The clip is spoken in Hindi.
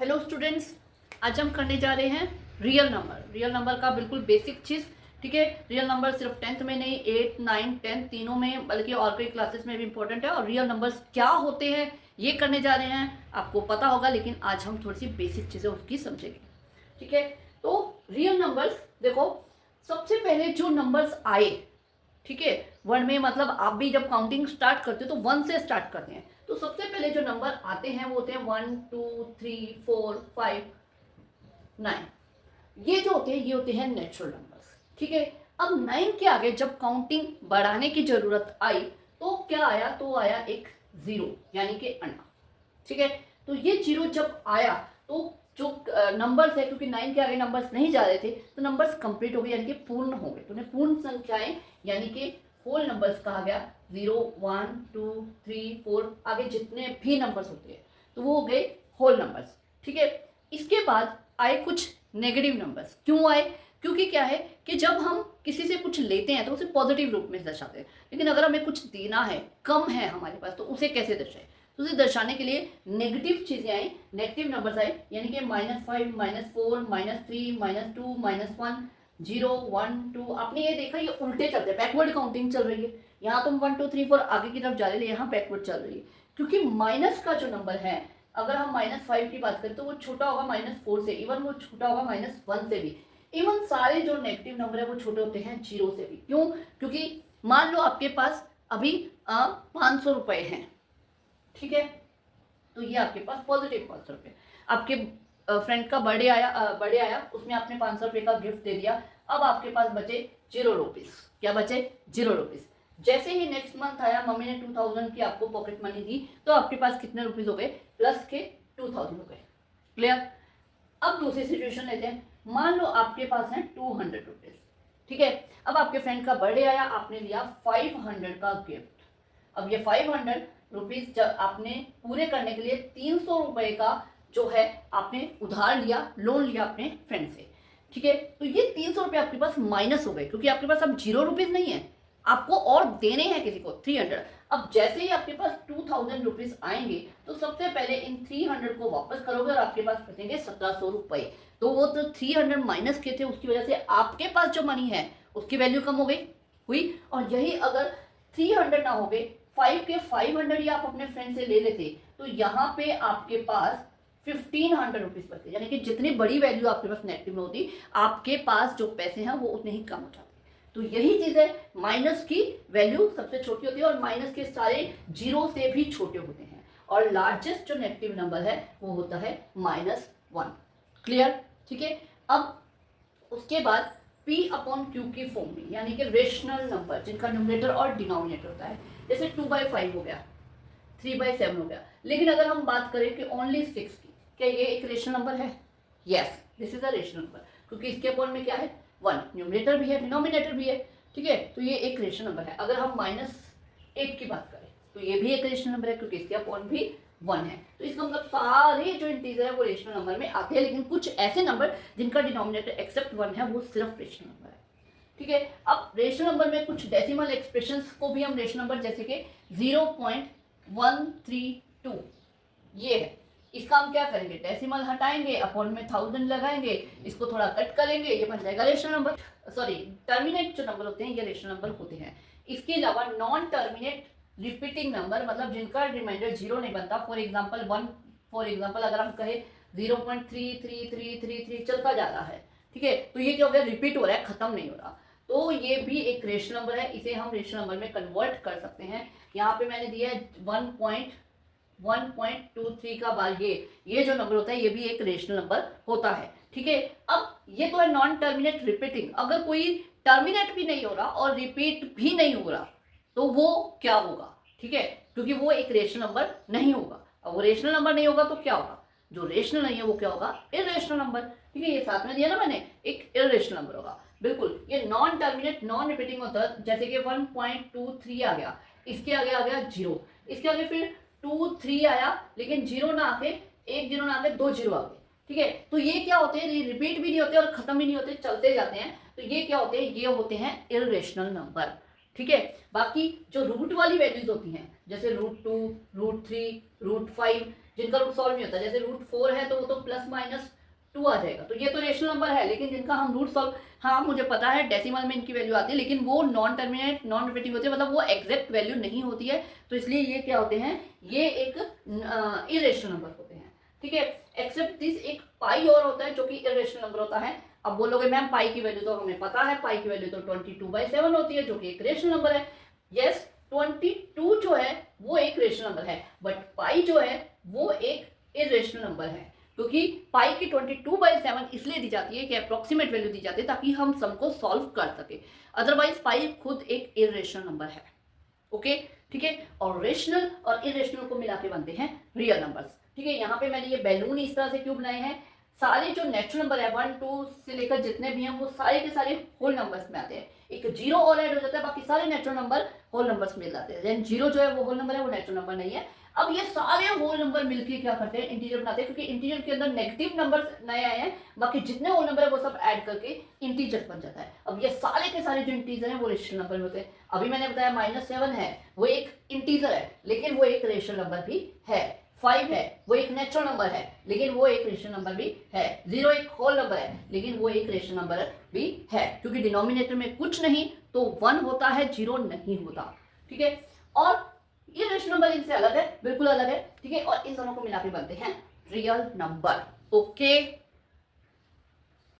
हेलो स्टूडेंट्स, आज हम करने जा रहे हैं रियल नंबर। रियल नंबर का बिल्कुल बेसिक चीज़, ठीक है। रियल नंबर सिर्फ 10th में नहीं, 8, 9, 10 तीनों में, बल्कि और कई क्लासेस में भी इंपॉर्टेंट है। और रियल नंबर्स क्या होते हैं ये करने जा रहे हैं, आपको पता होगा, लेकिन आज हम थोड़ी सी बेसिक चीज़ें उसकी समझेंगे, ठीक है। तो रियल नंबर्स देखो, सबसे पहले जो नंबर्स आए, ठीक है, वन में, मतलब आप भी जब काउंटिंग स्टार्ट करते हो तो वन से स्टार्ट करते हैं। तो सबसे पहले जो नंबर आते हैं वो होते हैं 1, 2, 3, 4, 5, 9। ये जो होते हैं ये होते हैं नेचुरल नंबर्स, ठीक है। अब 9 के आगे जब काउंटिंग बढ़ाने की जरूरत आई तो क्या आया, तो आया एक जीरो, यानी कि अंडा, ठीक है। तो ये जीरो जब आया तो जो नंबर्स है, क्योंकि 9 के आगे नंबर्स नहीं जा रहे थे तो नंबर्स कंप्लीट हो गए, यानी कि पूर्ण हो गए। तो उन्हें पूर्ण संख्याएं यानी कि होल नंबर्स कहा गया। 0, 1, 2, 3, 4 आगे जितने भी नंबर्स होते हैं तो वो हो गए होल नंबर्स, ठीक है। इसके बाद आए कुछ नेगेटिव नंबर्स। क्यों आए? क्योंकि क्या है कि जब हम किसी से कुछ लेते हैं तो उसे पॉजिटिव रूप में दर्शाते हैं, लेकिन अगर हमें कुछ देना है, कम है हमारे पास, तो उसे कैसे दर्शाए? तो उसे दर्शाने के लिए नेगेटिव चीजें आई, नेगेटिव नंबर्स आए, यानी कि -5, -4, -3, -2, -1, 0, 1, 2। आपने ये देखा, ये उल्टे चलते हैं, बैकवर्ड काउंटिंग चल रही है। यहाँ तुम 1, 2, 3, 4 आगे की तरफ जा रहे हैं, यहाँ बैकवर्ड चल रही है, क्योंकि माइनस का जो नंबर है, अगर हम -5 की बात करें तो वो छोटा होगा -4 से, इवन वो छोटा होगा -1 से भी। इवन सारे जो नेगेटिव नंबर है वो छोटे होते हैं 0 से भी। क्यों? क्योंकि मान लो आपके पास अभी 500 रुपए हैं, ठीक है, तो ये आपके पास पॉजिटिव 500 रुपये। आपके फ्रेंड का बर्थडे आया, उसमें आपने 500 रुपये का गिफ्ट दे दिया। अब आपके पास बचे 0 रुपीज। क्या बचे? 0 रुपीज। जैसे ही नेक्स्ट मंथ आया, मम्मी ने 2000 की आपको पॉकेट मनी दी, तो आपके पास कितने रुपीज हो गए? प्लस के 2000 हो गए। क्लियर? अब दूसरी सिचुएशन लेते हैं। मान लो आपके पास है 200 रुपीज, ठीक है। अब आपके फ्रेंड का बर्थडे आया, आपने लिया 500 का गिफ्ट। अब ये 500 रुपीज जब आपने पूरे करने के लिए 300 रुपए का जो है आपने उधार लिया, लोन लिया अपने फ्रेंड से, ठीक है। तो ये 300 रुपए आपके पास माइनस हो गए, क्योंकि आपके पास अब 0 रुपीज नहीं है, आपको और देने हैं किसी को 300। अब जैसे ही आपके पास 2000 रुपीज आएंगे तो सबसे पहले इन 300 को वापस करोगे और आपके पास बचेंगे 1700 रुपए। तो वो तो 300 माइनस के थे, उसकी वजह से आपके पास जो मनी है उसकी वैल्यू कम हो गई हुई। और यही अगर 300 ना हो गए, 5 के 500 ही आप अपने फ्रेंड से ले लेते, तो यहाँ पे आपके पास 1500 रुपीज बचते, यानी कि जितनी बड़ी वैल्यू आपके पास नेगेटिव में होती, आपके पास जो पैसे हैं वो उतने ही कम हो जाते। तो यही चीज है, माइनस की वैल्यू सबसे छोटी होती है और माइनस के सारे जीरो से भी छोटे होते हैं। और लार्जेस्ट जो नेगेटिव नंबर है वो होता है -1। क्लियर? ठीक है। अब उसके बाद P/Q की फॉर्म में, यानी कि रेशनल नंबर जिनका न्यूमरेटर और डिनोमिनेटर होता है, जैसे 2/5 हो गया, 3/7 हो गया। लेकिन अगर हम बात करें कि ओनली 6 की, क्या ये एक रेशनल नंबर है? Yes, this is a rational number, क्योंकि इसके अपॉन में क्या है? 1। न्यूमरेटर भी है, डिनोमिनेटर भी है, ठीक है। तो ये एक रेशनल नंबर है। अगर हम -8 की बात करें तो ये भी एक रेशनल नंबर है, क्योंकि इसके अपॉन भी 1 है। तो इसका मतलब सारे जो इंटीजर है वो रेशनल नंबर में आते हैं, लेकिन कुछ ऐसे नंबर जिनका डिनोमिनेटर एक्सेप्ट 1 है वो सिर्फ रेशनल नंबर है, ठीक है। अब रेशनल नंबर में कुछ डेसिमल एक्सप्रेशंस को भी हम रेशनल नंबर, जैसे कि 0.132 ये है, इसका हम क्या करेंगे? डेसिमल हटाएंगे, अपॉन में 1000 लगाएंगे, इसको थोड़ा कट करेंगे, ये बन जाएगा रेशनल नंबर। सॉरी, टर्मिनेट जो नंबर होते हैं ये रेशनल नंबर होते हैं। इसके अलावा नॉन टर्मिनेट रिपीटिंग नंबर, मतलब जिनका रिमाइंडर 0 नहीं बनता, फॉर एग्जाम्पल 1, फॉर एग्जाम्पल अगर हम कहें 0.3333 चलता जा रहा है, ठीक है, तो ये क्या हो गया? रिपीट हो रहा है, खत्म नहीं हो रहा। तो ये भी एक रेशनल नंबर है, इसे हम रेशनल नंबर में कन्वर्ट कर सकते हैं। यहाँ पे मैंने दिया है 1.23 का बार, ये जो नंबर होता है ये भी एक रेशनल नंबर होता है, ठीक है। अब ये तो है नॉन टर्मिनेट रिपीटिंग। अगर कोई टर्मिनेट भी नहीं हो रहा और रिपीट भी नहीं हो रहा तो वो क्या होगा? ठीक है, क्योंकि वो एक रेशनल नंबर नहीं होगा। अब वो रेशनल नंबर नहीं होगा तो क्या होगा? जो रेशनल नहीं है वो क्या होगा? इररेशनल नंबर, ठीक है। ये साथ में दिया ना मैंने, एक इररेशनल नंबर होगा, बिल्कुल। ये नॉन टर्मिनेट नॉन रिपीटिंग होता है, जैसे कि 1.23 आ गया, इसके आगे आ गया 0, इसके आगे फिर 2, 3 आया, लेकिन 0 ना आके, एक 0 ना आके 2 0 आ गए, ठीक है। तो ये क्या होते हैं? ये रिपीट भी नहीं होते और खत्म भी नहीं होते, चलते जाते हैं। तो ये क्या होते हैं? ये होते हैं इररेशनल नंबर, ठीक है। बाकी जो रूट वाली वैल्यूज होती हैं, जैसे √2, √3, √5, जिनका रूट सॉल्व नहीं होता, जैसे रूट 4 है तो वो तो प्लस माइनस 2 आ जाएगा, तो ये तो रेशनल नंबर है, लेकिन जिनका हम रूट सॉल्व, हाँ मुझे पता है डेसिमल में इनकी वैल्यू आती है, लेकिन वो नॉन टर्मिनेट नॉन रिपीटिंग होती है, मतलब वो एग्जैक्ट वैल्यू नहीं होती है, तो इसलिए ये क्या होते हैं, ये एक इरेशनल नंबर होते हैं, ठीक है। एक्सेप्ट दिस एक पाई और होता है जो कि इरेशनल नंबर होता है। अब बोलोगे मैम पाई की वैल्यू तो हमें पता है, पाई की वैल्यू तो 22/7 होती है, जो कि एक रेशनल नंबर है। यस, 22 जो है वो एक रेशनल नंबर है, बट पाई जो है वो एक इरेशनल नंबर है, क्योंकि पाई की 22/7 इसलिए दी जाती है कि अप्रोक्सीमेट वैल्यू दी जाती है ताकि हम सम को सॉल्व कर सके, अदरवाइज पाई खुद एक इरेशनल नंबर है। ओके, ठीक है। और रेशनल और इरेशनल को मिला के बनते हैं रियल नंबर्स, ठीक है। यहाँ पे मैंने ये बैलून इस तरह से क्यों बनाए हैं, सारे जो नेचुरल नंबर है 1 2 से लेकर जितने भी हैं वो सारे के सारे होल नंबर्स में आते हैं, एक जीरो और ऐड हो जाता है, बाकी सारे नेचुरल नंबर होल नंबर्स मिल जाते हैं। देन जीरो जो है वो होल नंबर है, वो नेचुरल नंबर नहीं है। अब ये सारे होल नंबर मिलके क्या करते हैं, इंटीजर बनाते हैं, क्योंकि इंटीजर के अंदर नेगेटिव नंबर नए आए हैं, बाकी जितने होल नंबर है वो सब ऐड करके इंटीजर बन जाता है। अब ये सारे के सारे जो इंटीजर हैं वो रेशनल नंबर में होते हैं। अभी मैंने बताया -7 है, वो एक इंटीजर है लेकिन वो एक रेशनल नंबर भी है। 5 है, वो एक नेचुरल नंबर है लेकिन वो एक रेशनल नंबर भी है। 0 एक होल नंबर है लेकिन वो एक रेशनल नंबर भी है, क्योंकि डिनोमिनेटर में कुछ नहीं तो 1 होता है, 0 नहीं होता, ठीक है। और ये रेशनल नंबर इनसे अलग है, बिल्कुल अलग है, ठीक है। और इन दोनों को मिला के बनते हैं रियल नंबर। ओके।